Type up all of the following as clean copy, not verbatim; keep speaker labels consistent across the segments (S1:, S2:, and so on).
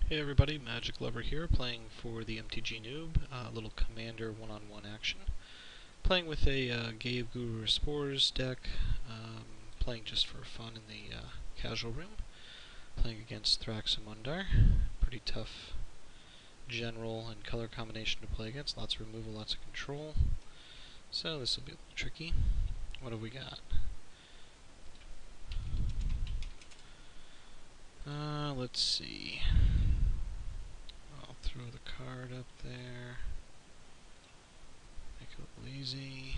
S1: Hey everybody, Magic Lover here, playing for the MTG Noob, little Commander one-on-one action. Playing with a Ghave Guru Spores deck, playing just for fun in the casual room. Playing against Thraximundar, pretty tough general and color combination to play against, lots of removal, lots of control. So this will be a little tricky. What have we got? Let's see. I'll throw the card up there. Make it a little easy.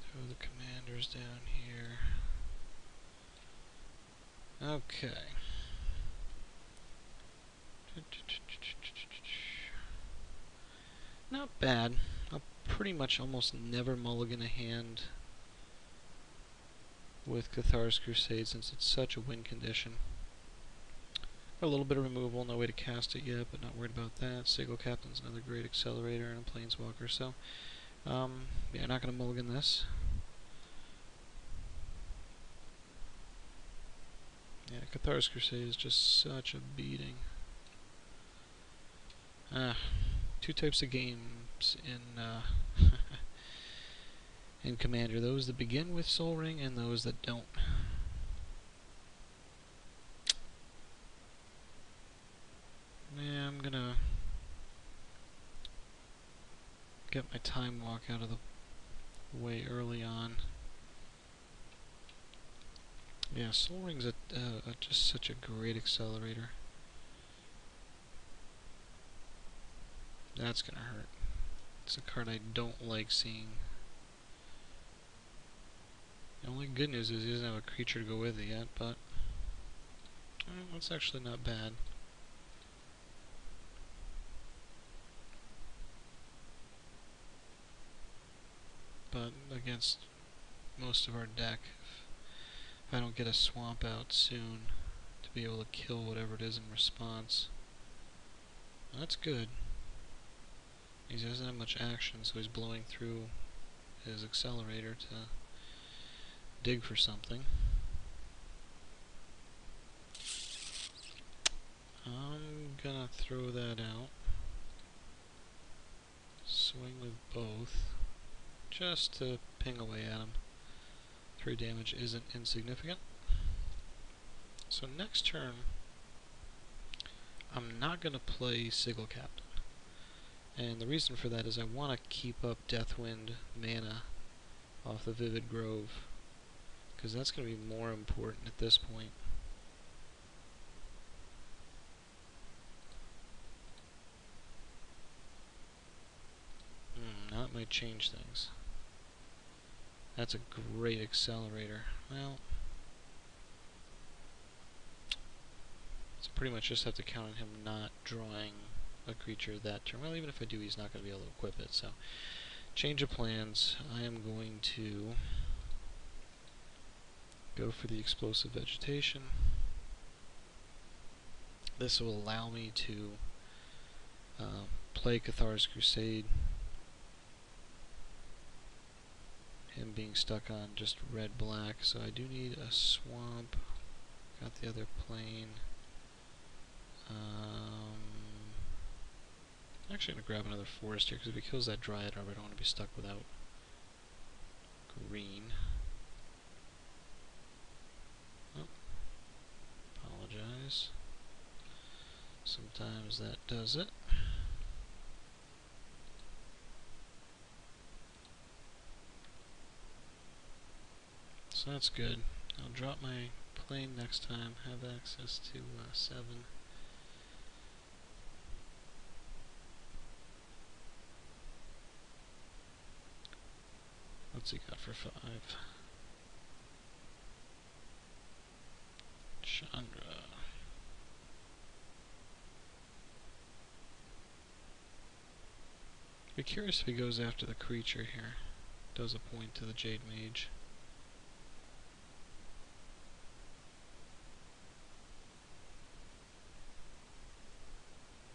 S1: Throw the commanders down here. Okay. Not bad. I'll pretty much almost never mulligan a hand with Cathar's Crusade since it's such a win condition. A little bit of removal, no way to cast it yet, but not worried about that. Sigil Captain's another great accelerator and a Planeswalker, so yeah, not going to mulligan this. Yeah, Cathar's Crusade is just such a beating. Two types of games in in Commander, those that begin with Soul Ring and those that don't. Yeah, I'm gonna get my Time Walk out of the way early on. Yeah, Soul Ring's just such a great accelerator. That's gonna hurt. It's a card I don't like seeing. The only good news is he doesn't have a creature to go with it yet, but that's actually not bad. But against most of our deck, if I don't get a swamp out soon to be able to kill whatever it is in response, that's good. He doesn't have much action, so he's blowing through his accelerator to dig for something. I'm gonna throw that out. Swing with both, just to ping away at him. 3 damage isn't insignificant. So next turn, I'm not gonna play Sigil Captain. And the reason for that is I want to keep up Deathwind mana off the Vivid Grove, because that's going to be more important at this point. Now it might change things. That's a great accelerator. Well, so pretty much just have to count on him not drawing a creature that turn. Well, even if I do, he's not going to be able to equip it, so change of plans. I am going to go for the Explosive Vegetation. This will allow me to play Cathar's Crusade. Him being stuck on just red-black, so I do need a swamp. Got the other plane. I'm actually going to grab another forest here, because if he kills that Dryad Arbor, I don't want to be stuck without green. Oh, apologize. Sometimes that does it. So that's good. I'll drop my plane next time, have access to 7. What's he got for 5? Chandra. Be curious if he goes after the creature here. Does a point to the Jade Mage.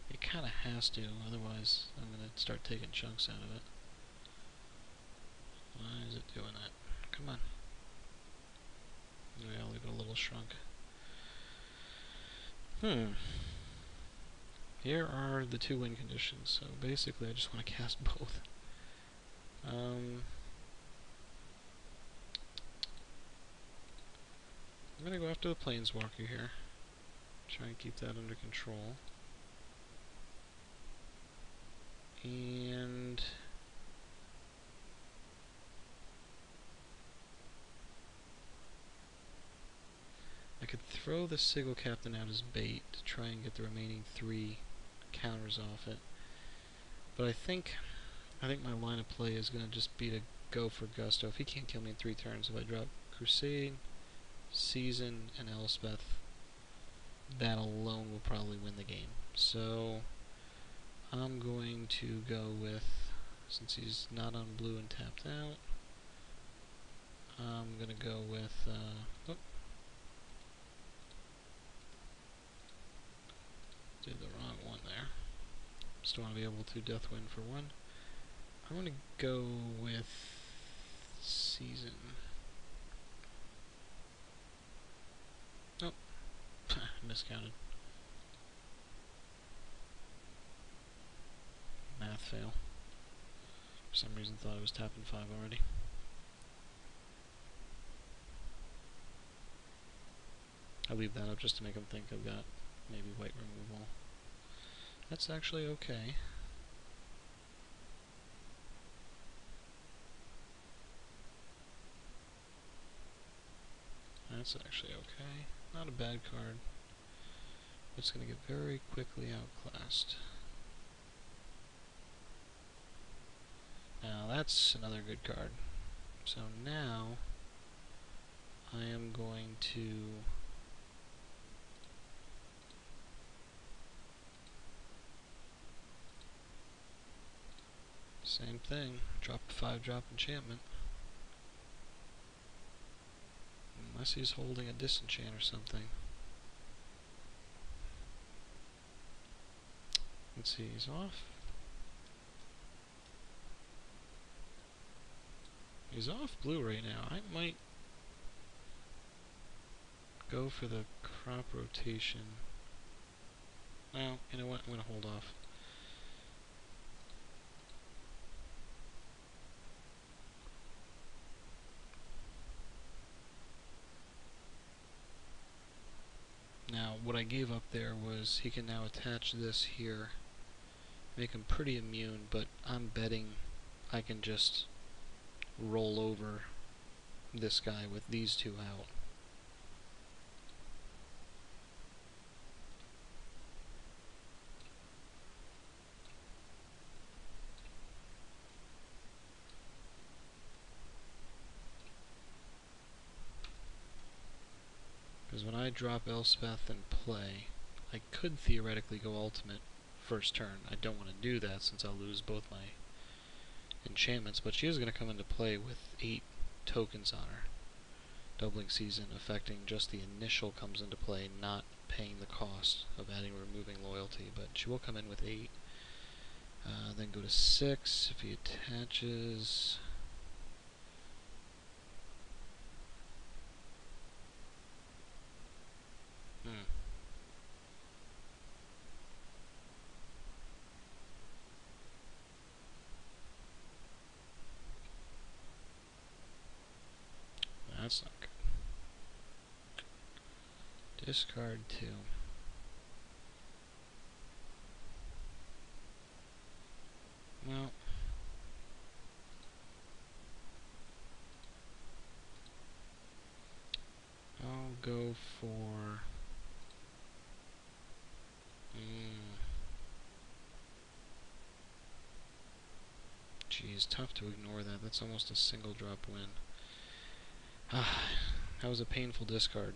S1: He kinda has to, otherwise I'm gonna start taking chunks out of it. Why is it doing that? Come on. Maybe I'll leave it a little shrunk. Here are the two win conditions, so basically I just want to cast both. I'm gonna go after the Planeswalker here. Try and keep that under control. And I could throw the Sigil Captain out as bait to try and get the remaining 3 counters off it. But I think my line of play is going to just be to go for Gusto. If he can't kill me in 3 turns, if I drop Crusade, Season, and Elspeth, that alone will probably win the game. So I'm going to go with, since he's not on blue and tapped out, I'm going to go with, did the wrong one there. Still want to be able to Death Wind for 1. I'm going to go with Season. Oh, miscounted. Math fail. For some reason thought I was tapping 5 already. I leave that up just to make them think I've got maybe white removal. That's actually okay. That's actually okay. Not a bad card. It's going to get very quickly outclassed. Now that's another good card. So now I am going to same thing, drop a 5-drop enchantment. Unless he's holding a disenchant or something. Let's see, he's off. He's off blue right now. I might go for the crop rotation. Well, you know what? I'm going to hold off. Now, what I gave up there was he can now attach this here, make him pretty immune, but I'm betting I can just roll over this guy with these 2 out. Because when I drop Elspeth and play, I could theoretically go ultimate first turn. I don't want to do that since I'll lose both my enchantments, but she is going to come into play with 8 tokens on her. Doubling Season affecting just the initial comes into play, not paying the cost of adding or removing loyalty, but she will come in with 8. Then go to 6 if he attaches. That's not good. Discard 2. Well, I'll go for geez, tough to ignore that. That's almost a single drop win. That was a painful discard.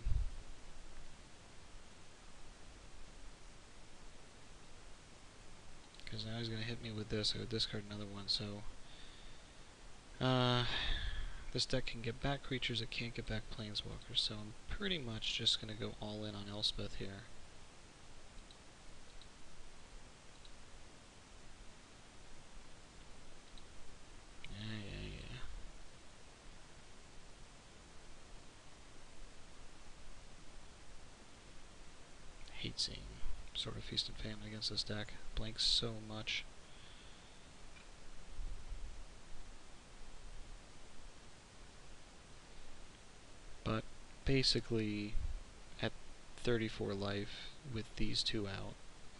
S1: Because now he's going to hit me with this. I would discard another one, so this deck can get back creatures, it can't get back planeswalkers, so I'm pretty much just going to go all in on Elspeth here. Yeah. hate seeing sort of feast and famine against this deck. Blanks so much. But basically, at 34 life, with these two out,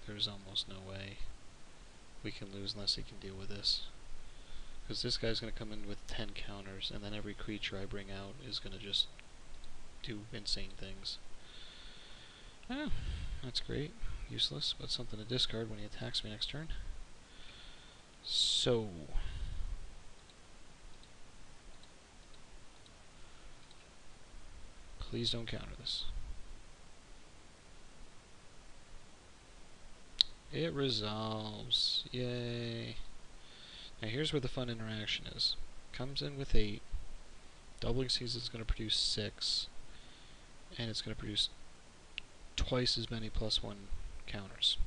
S1: there's almost no way we can lose unless he can deal with this. Because this guy's going to come in with 10 counters, and then every creature I bring out is going to just do insane things. Oh, that's great. Useless, but something to discard when he attacks me next turn. So... please don't counter this. It resolves. Yay. Now here's where the fun interaction is. Comes in with 8. Doubling Season is going to produce 6. And it's going to produce twice as many +1 counters.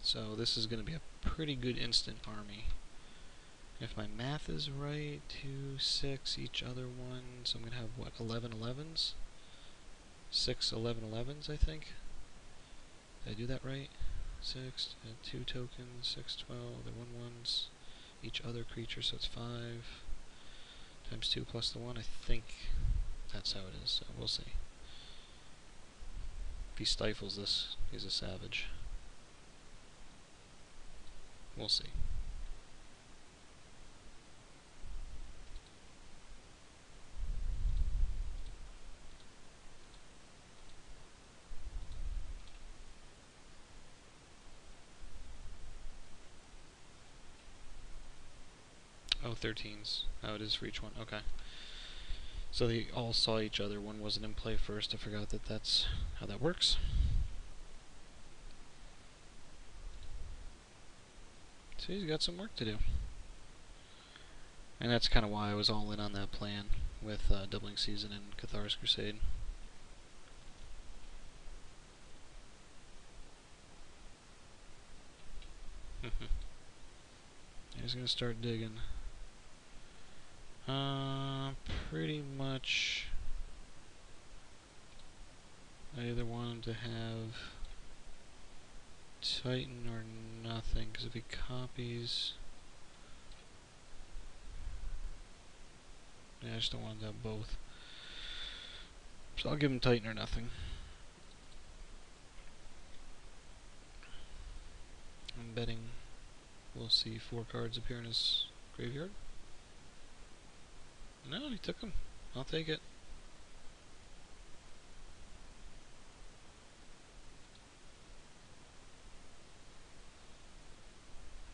S1: So this is going to be a pretty good instant army. If my math is right, 2, 6, each other one, so I'm going to have, what, 11 11s? 6 11 11s, I think? Did I do that right? 6, 2 tokens, 6, 12, they're 1 1s, each other creature, so it's 5, times 2 plus the 1, I think that's how it is, so we'll see. If he stifles this, he's a savage. We'll see. Oh, 13s. Oh, it is for each one. Okay. So they all saw each other. One wasn't in play first. I forgot that that's how that works. So he's got some work to do. And that's kind of why I was all in on that plan with Doubling Season and Cathar's Crusade. He's going to start digging. Pretty much I either want him to have Titan or nothing, because if he copies... yeah, I just don't want him to have both. So I'll give him Titan or nothing. I'm betting we'll see 4 cards appear in his graveyard. No, he took them. I'll take it.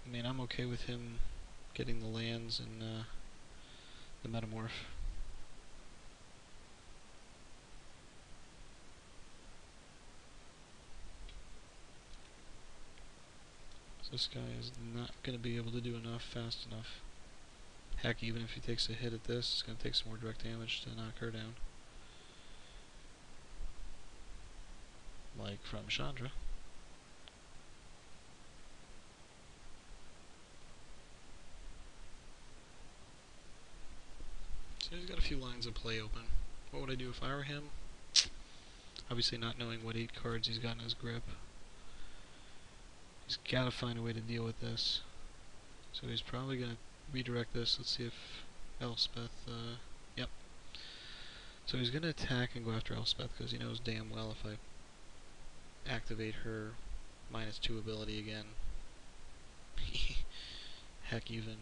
S1: I mean, I'm okay with him getting the lands and the Metamorph. So this guy is not going to be able to do enough fast enough. Heck, even if he takes a hit at this, it's going to take some more direct damage to knock her down. Like from Chandra. So he's got a few lines of play open. What would I do if I were him? Obviously not knowing what 8 cards he's got in his grip. He's got to find a way to deal with this. So he's probably going to redirect this. Let's see if Elspeth, yep. So he's going to attack and go after Elspeth because he knows damn well if I activate her -2 ability again. Heck, even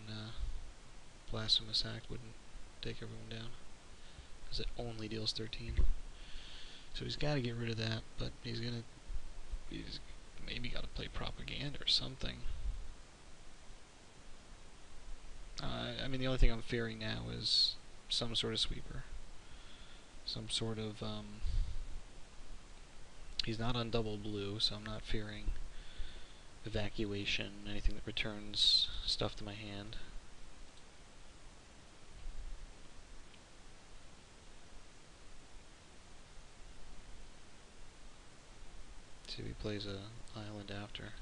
S1: Blasphemous Act wouldn't take everyone down because it only deals 13. So he's got to get rid of that, but he's maybe got to play Propaganda or something. I mean, the only thing I'm fearing now is some sort of sweeper. Some sort of, he's not on double blue, so I'm not fearing evacuation, anything that returns stuff to my hand. See if he plays a island after.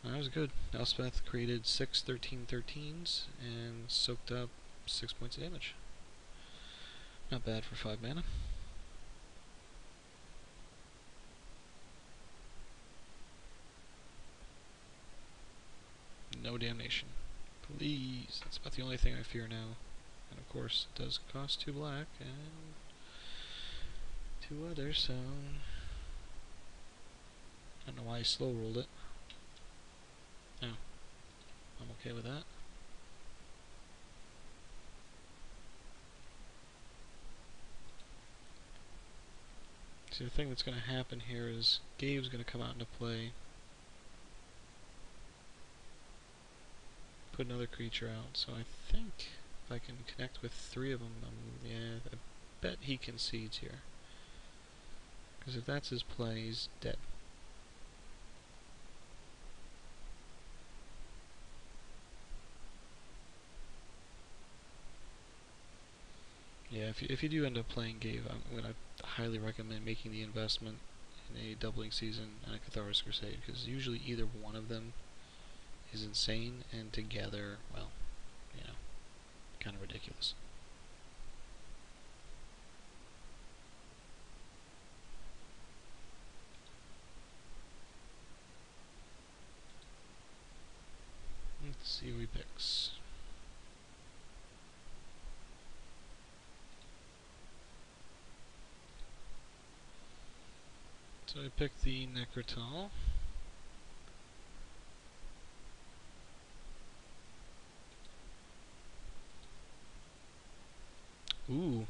S1: That was good. Elspeth created 6 13/13s and soaked up 6 points of damage. Not bad for 5 mana. No damnation. Please. That's about the only thing I fear now. And of course, it does cost 2 black and 2 others, so I don't know why I slow rolled it. Oh, I'm okay with that. See, the thing that's going to happen here is Ghave's going to come out into play, put another creature out, so I think if I can connect with 3 of them, yeah, I bet he concedes here. Because if that's his play, he's dead. Yeah, if you do end up playing Ghave, I'm going to highly recommend making the investment in a Doubling Season and a Catharsis Crusade, because usually either one of them is insane, and together, well, you know, kind of ridiculous. Let's see who he picks. So I picked the Necrotal. Ooh.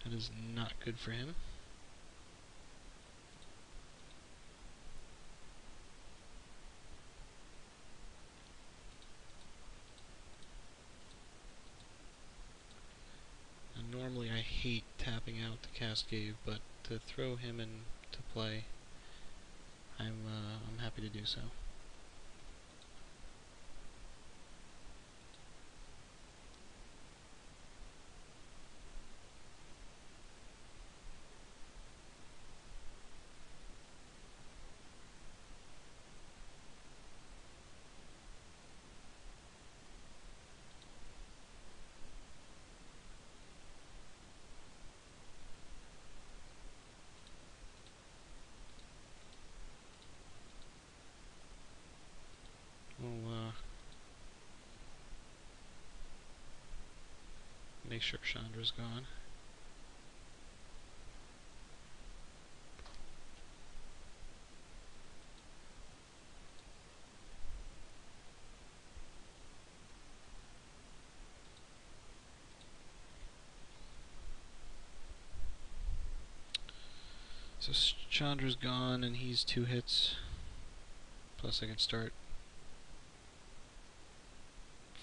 S1: That is not good for him. And normally I hate tapping out to cast Ghave, but to throw him into play, I'm happy to do so. We'll make sure Chandra's gone. So Chandra's gone, and he's 2 hits. Plus I can start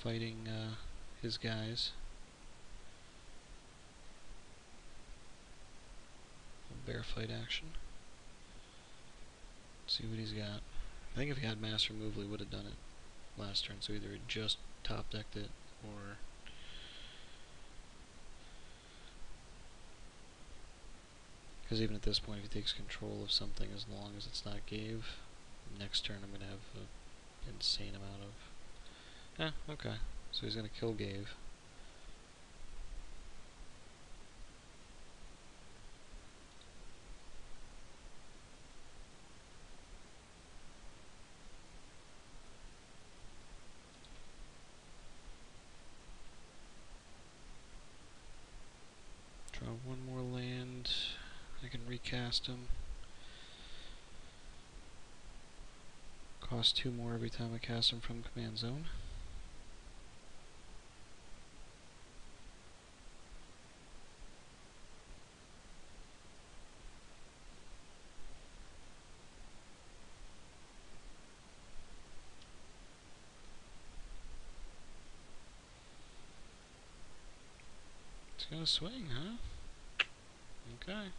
S1: fighting his guys. Bear fight action. Let's see what he's got. I think if he had mass removal, he would have done it last turn. So either he just top decked it, or because even at this point, if he takes control of something, as long as it's not Ghave, next turn I'm going to have an insane amount of... okay. So he's going to kill Ghave. Draw 1 more land. I can recast him. Cost 2 more every time I cast him from command zone. It's gonna swing, huh? Okay.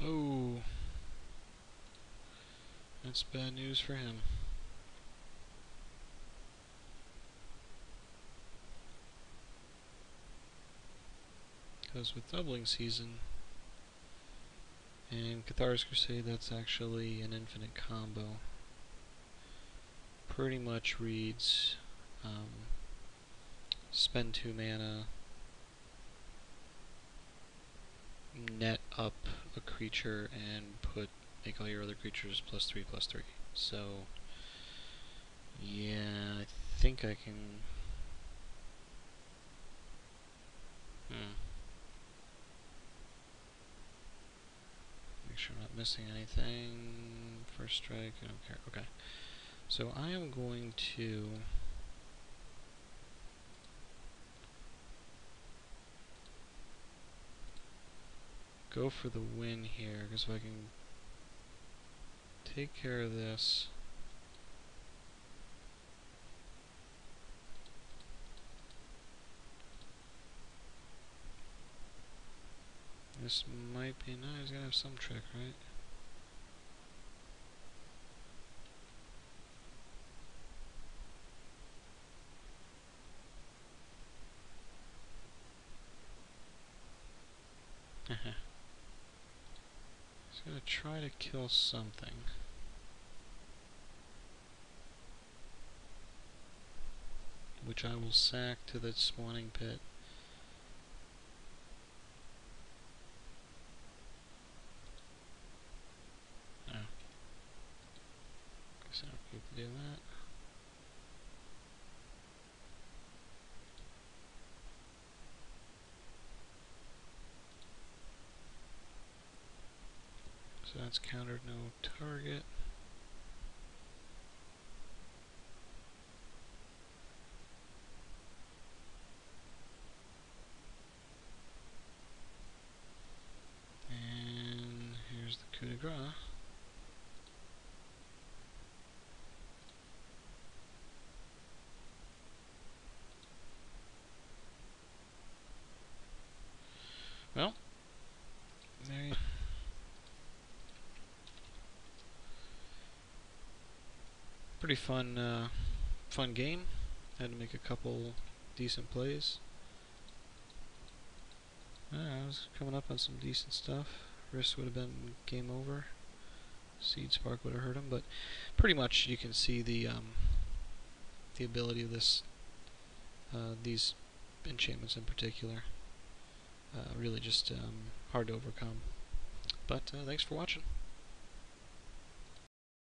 S1: Oh. That's bad news for him. Because with Doubling Season and Cathar's Crusade, that's actually an infinite combo. Pretty much reads spend 2 mana, net up a creature, and make all your other creatures +3/+3. So, yeah, I think I can. Make sure I'm not missing anything. First strike, I don't care. Okay. So I am going to go for the win here, because if I can take care of this, this might be nice. He's gonna have some trick, right? He's gonna try to kill something. Which I will sack to the spawning pit. Oh. Guess I don't need to do that. So that's countered, no target. And here's the coup de grace. Well, there you pretty fun game. Had to make a couple decent plays. I was coming up on some decent stuff. Risk would have been game over. Seed Spark would have hurt him, but pretty much you can see the ability of these enchantments in particular. Really just hard to overcome. But thanks for watching.